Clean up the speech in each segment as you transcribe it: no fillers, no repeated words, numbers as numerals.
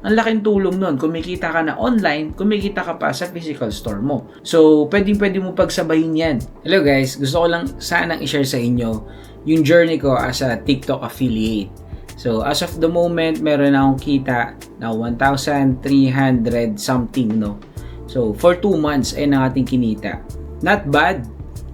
ang laking tulong nun. Kumikita ka na online, kumikita ka pa sa physical store mo. So, pwede mo pagsabayin yan. Hello guys, gusto ko lang sanang i-share sa inyo yung journey ko as a TikTok affiliate. So, as of the moment, meron akong kita na 1,300 something, no? So, for 2 months ay ang ating kinita. Not bad.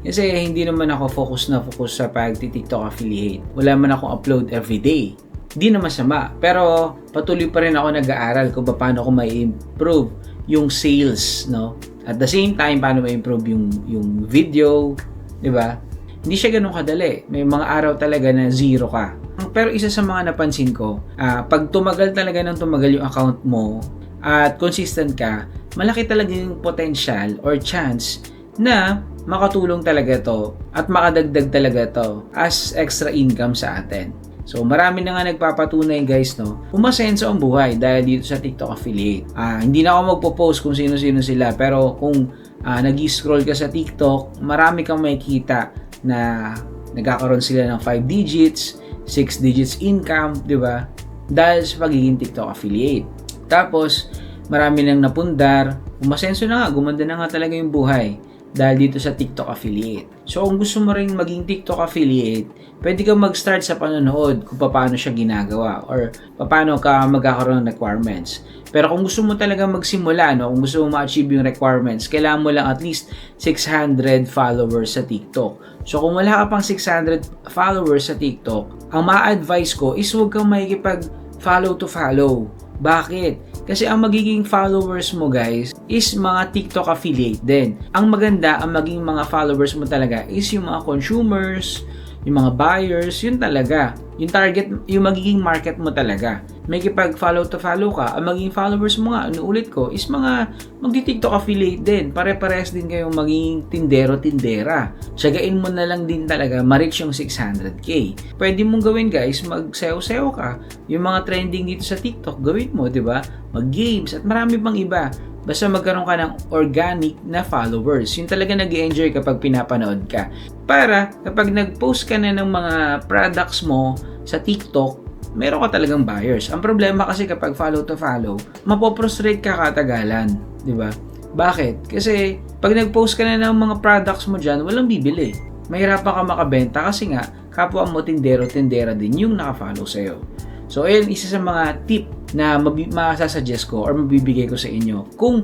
Kasi hindi naman ako focus sa pag-TikTok affiliate. Wala man akong upload everyday. Hindi na masama. Pero patuloy pa rin ako nag-aaral kung paano ko ma-improve yung sales, no? At the same time, paano ma-improve yung video, di ba? Hindi siya ganun kadali. May mga araw talaga na zero ka. Pero isa sa mga napansin ko, pag tumagal yung account mo at consistent ka, malaki talaga yung potential or chance na makatulong talaga to at makadagdag talaga to as extra income sa atin. So marami na nga nagpapatunay guys, no, umasenso ang buhay dahil dito sa TikTok affiliate. Hindi na ako magpo-post kung sino-sino sila, pero kung nag-scroll ka sa TikTok, marami kang makikita na nagkakaroon sila ng 5 digits, 6 digits income, di ba? Dahil sa pagiging TikTok affiliate. Tapos marami nang napundar, umasenso na nga, gumanda na nga talaga yung buhay dahil dito sa TikTok affiliate. So kung gusto mo rin maging TikTok affiliate, pwede kang mag-start sa panonood kung paano siya ginagawa or paano ka magkakaroon ng requirements. Pero kung gusto mo talaga magsimula, no, kung gusto mo ma-achieve yung requirements, kailangan mo lang at least 600 followers sa TikTok. So kung wala ka pang 600 followers sa TikTok, ang ma-advise ko is huwag kang makikipag-follow to follow. Bakit? Kasi ang magiging followers mo guys is mga TikTok affiliate din. Ang maganda, ang maging mga followers mo talaga is yung mga consumers, yung mga buyers, yun talaga. Yung target, yung magiging market mo talaga. May kipag-follow to follow ka, ang magiging followers mo nga, ulit ko, is mga magdi-TikTok affiliate din. Pare-pares din kayong magiging tindero-tindera. Tiyagain mo na lang din talaga ma-reach yung 600k. Pwede mong gawin guys, mag-SEO ka. Yung mga trending dito sa TikTok, gawin mo, di ba? Mag-games at marami pang iba. Basta magkaroon ka ng organic na followers. Yun talaga nag-i-enjoy kapag pinapanood ka. Para kapag nag-post ka na ng mga products mo sa TikTok, meron ka talagang buyers. Ang problema kasi kapag follow to follow, mapoprostrate ka katagalan. Di ba? Bakit? Kasi pag nag-post ka na ng mga products mo dyan, walang bibili. Mahirapan ka makabenta kasi nga, kapwa mo tindero-tindera din yung nakafollow sa'yo. So, ayun, isa sa mga tip na masasuggest ko or mabibigay ko sa inyo kung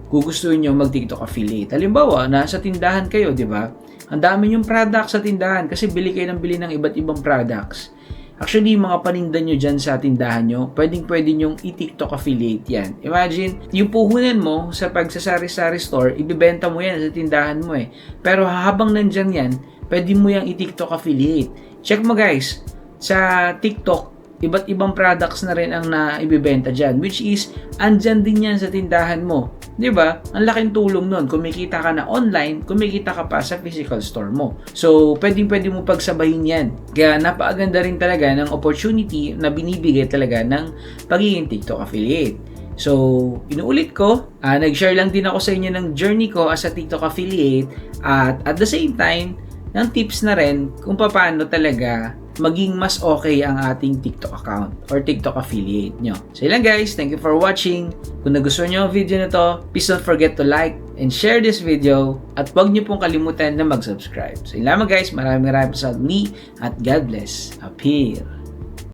gugustuhin nyo mag-TikTok affiliate. Halimbawa, nasa tindahan kayo, di ba? Ang dami yung products sa tindahan kasi bili kayo ng bili ng iba't ibang products. Actually, yung mga paninda nyo dyan sa tindahan nyo, pwede nyong i-TikTok affiliate yan. Imagine, yung puhunan mo sa pagsasari-sari store, ibibenta mo yan sa tindahan mo eh. Pero habang nandyan yan, pwede mo yung i-TikTok affiliate. Check mo guys, sa TikTok, iba't ibang products na rin ang naibibenta dyan, which is andyan din yan sa tindahan mo. Diba? Ang laking tulong nun. Kumikita ka na online, kumikita ka pa sa physical store mo. So, pwede mo pagsabayin yan. Kaya napakaganda rin talaga ng opportunity na binibigay talaga ng pagiging TikTok affiliate. So, inuulit ko, nag-share lang din ako sa inyo ng journey ko as a TikTok affiliate at the same time, ng tips na rin kung paano talaga maging mas okay ang ating TikTok account or TikTok affiliate nyo. So yun lang guys, thank you for watching. Kung nagustuhan nyo ang video na to, please don't forget to like and share this video at huwag nyo pong kalimutan na mag-subscribe. So yun lamang guys, maraming salamat at God bless. Appear.